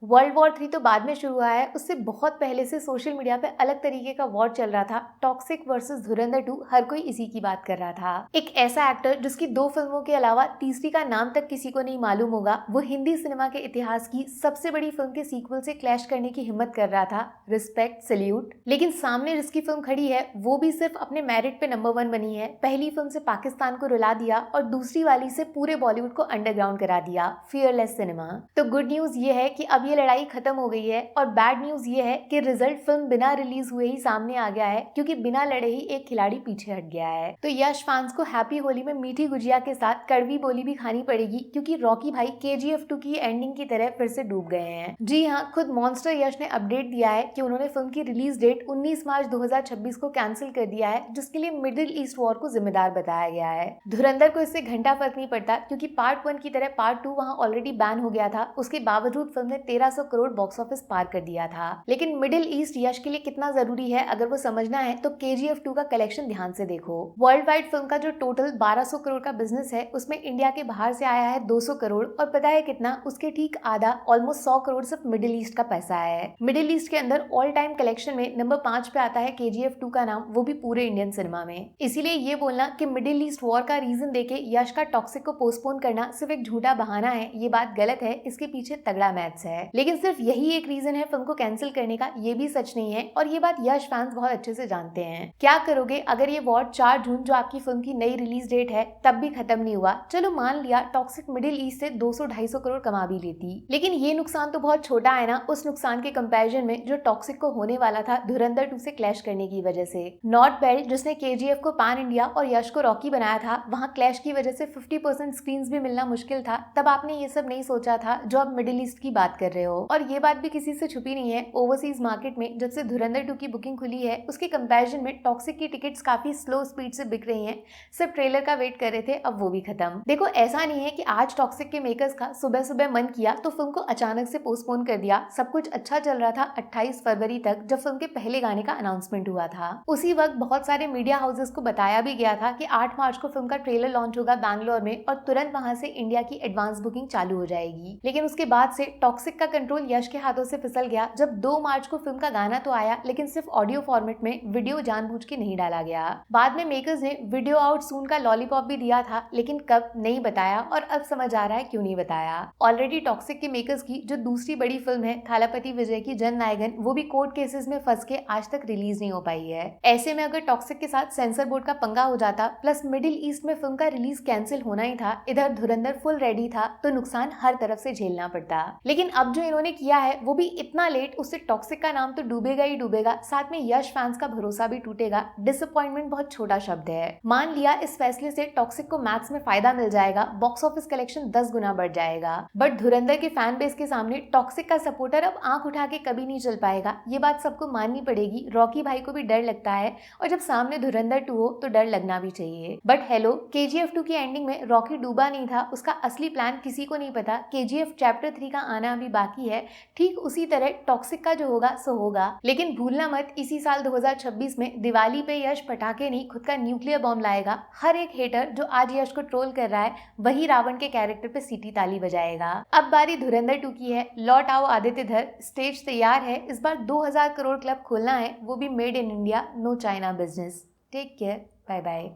World war 3 तो बाद में शुरू हुआ है, उससे बहुत पहले से सोशल मीडिया पे अलग तरीके का वॉर चल रहा था। टॉक्सिक वर्सेस धुरंधर 2, हर कोई इसी की बात कर रहा था। एक ऐसा एक्टर जिसकी 2 फिल्मों के अलावा तीसरी का नाम तक किसी को नहीं मालूम होगा, वो हिंदी सिनेमा के इतिहास की सबसे बड़ी फिल्म के सीक्वल से क्लैश करने की हिम्मत कर रहा था। Respect, salute. लेकिन सामने जिसकी फिल्म खड़ी है वो भी सिर्फ अपने मेरिट पे नंबर 1 बनी है। पहली फिल्म से पाकिस्तान को रुला दिया और दूसरी वाली से पूरे बॉलीवुड को अंडरग्राउंड करा दिया। Fearless cinema. तो गुड न्यूज ये है कि अब ये लड़ाई खत्म हो गई है, और बैड न्यूज ये है कि रिजल्ट फिल्म बिना रिलीज हुए ही सामने आ गया है, क्योंकि बिना लड़े ही एक खिलाड़ी पीछे हट गया है। तो यश फैंस को हैप्पी होली में मीठी गुजिया के साथ कड़वी बोली भी खानी पड़ेगी, क्योंकि रॉकी भाई KGF 2 की एंडिंग की तरह फिर से डूब गए हैं। जी हाँ, खुद मॉन्स्टर यश ने अपडेट दिया है कि उन्होंने फिल्म की रिलीज डेट 19 मार्च 2026 को कैंसिल कर दिया है, जिसके लिए मिडिल ईस्ट वॉर को जिम्मेदार बताया गया है। धुरंधर को इससे घंटा फर्क नहीं पड़ता, क्योंकि पार्ट 1 की तरह पार्ट 2 वहाँ ऑलरेडी बैन हो गया था। उसके बावजूद फिल्म ने 1300 करोड़ बॉक्स ऑफिस पार कर दिया था। लेकिन मिडिल ईस्ट यश के लिए कितना जरूरी है, अगर वो समझना है तो KGF 2 का कलेक्शन ध्यान से देखो। वर्ल्ड वाइड फिल्म का जो टोटल 1200 करोड़ का बिजनेस है, उसमें इंडिया के बाहर से आया है 200 करोड़, और पता है कितना? उसके ठीक आधा, ऑलमोस्ट 100 करोड़ सिर्फ मिडिल ईस्ट का पैसा है। मिडिल ईस्ट के अंदर ऑल टाइम कलेक्शन में नंबर 5 पे आता है KGF 2 का नाम, वो भी पूरे इंडियन सिनेमा में। इसीलिए ये बोलना कि मिडिल ईस्ट वॉर का रीजन देके यश का टॉक्सिक को पोस्टपोन करना सिर्फ एक झूठा बहाना है, ये बात गलत है। इसके पीछे तगड़ा मैथ्स है। लेकिन सिर्फ यही एक रीजन है फिल्म को कैंसिल करने का, ये भी सच नहीं है, और ये बात यश फैंस बहुत अच्छे से जानते हैं। क्या करोगे अगर ये वॉर 4 जून, जो आपकी फिल्म की नई रिलीज डेट है, तब भी खत्म नहीं हुआ? चलो मान लिया टॉक्सिक मिडिल ईस्ट से 200-250 करोड़ कमा भी लेती, लेकिन ये नुकसान तो बहुत छोटा है ना उस नुकसान के कंपैरिजन में जो टॉक्सिक को होने वाला था धुरंधर 2 से क्लैश करने की वजह से। नॉर्थ बेल्ट, जिसने KGF को पैन इंडिया और यश को रॉकी बनाया था, वहाँ क्लैश की वजह से 50% स्क्रीन भी मिलना मुश्किल था। तब आपने ये सब नहीं सोचा था जो अब मिडिल ईस्ट की बात कर रहे हो। और ये बात भी किसी से छुपी नहीं है, ओवरसीज मार्केट में जब से धुरंधर 2 की बुकिंग खुली है, उसके कंपैरिजन में टॉक्सिक की टिकट्स काफी स्लो स्पीड से बिक रही हैं। सिर्फ ट्रेलर का वेट कर रहे थे, अब वो भी खत्म। देखो, ऐसा नहीं है कि आज टॉक्सिक के मेकर्स का सुबह सुबह मन किया तो फिल्म को अचानक से पोस्टपोन कर दिया। सब कुछ अच्छा चल रहा था 28 फरवरी तक, जब फिल्म के पहले गाने का अनाउंसमेंट हुआ था। उसी वक्त बहुत सारे मीडिया हाउसेस को बताया भी गया था कि 8 मार्च को फिल्म का ट्रेलर लॉन्च होगा बैंगलोर में, और तुरंत वहां से इंडिया की एडवांस बुकिंग चालू हो जाएगी। लेकिन उसके बाद से टॉक्सिक का कंट्रोल यश के हाथों से फिसल गया, जब 2 मार्च को फिल्म का गाना तो आया, लेकिन सिर्फ ऑडियो फॉर्मेट में, वीडियो जानबूझ के नहीं डाला गया। बाद में मेकर्स ने वीडियो आउट सून का लॉलीपॉप भी दिया था, लेकिन कब नहीं बताया, और अब समझ आ रहा है क्यों नहीं बताया। ऑलरेडी टॉक्सिक के मेकर्स की जो दूसरी बड़ी फिल्म है थालापति विजय की जननायकन, वो भी कोर्ट केसेस में फंस के आज तक रिलीज नहीं हो पाई है। ऐसे में अगर टॉक्सिक के साथ सेंसर बोर्ड का पंगा हो जाता, प्लस मिडिल ईस्ट में फिल्म का रिलीज कैंसिल होना ही था, इधर धुरंधर फुल रेडी था, तो नुकसान हर तरफ से झेलना पड़ता। लेकिन अब जो इन्होंने किया है वो भी इतना लेट, उससे टॉक्सिक का नाम तो डूबेगा ही डूबेगा, साथ में यश फैंस का भरोसा भी टूटेगा। डिसअपॉइंटमेंट बहुत छोटा शब्द है। मान लिया इस फैसले से टॉक्सिक को मैथ्स में फायदा मिल जाएगा, बॉक्स ऑफिस कलेक्शन 10 गुना बढ़ जाएगा, बट धुरंधर के फैन बेस के सामने टॉक्सिक का सपोर्टर अब आंख उठा के कभी नहीं चल पाएगा। ये बात सबको माननी पड़ेगी। रॉकी भाई को भी डर लगता है, और जब सामने धुरंधर 2 हो तो डर लगना भी चाहिए। बट हेलो, KGF 2 की एंडिंग में रॉकी डूबा नहीं था, उसका असली प्लान किसी को नहीं पता। KGF चैप्टर 3 का आना अभी बाकी है। ठीक उसी तरह टॉक्सिक का जो होगा सो होगा। लेकिन भूलना मत, इसी साल 2026 में दिवाली पे यश पटाखे नहीं, खुद का न्यूक्लियर बॉम्ब लाएगा। हर एक हेटर जो आज यश को ट्रोल कर रहा है, वही रावण के कैरेक्टर पे सीटी ताली बजाएगा। अब बारी धुरंधर 2 की है। लौट आओ आदित्य धर, स्टेज तैयार है। इस बार 2000 करोड़ क्लब खोलना है, वो भी made in India, no China business. Take care, bye bye.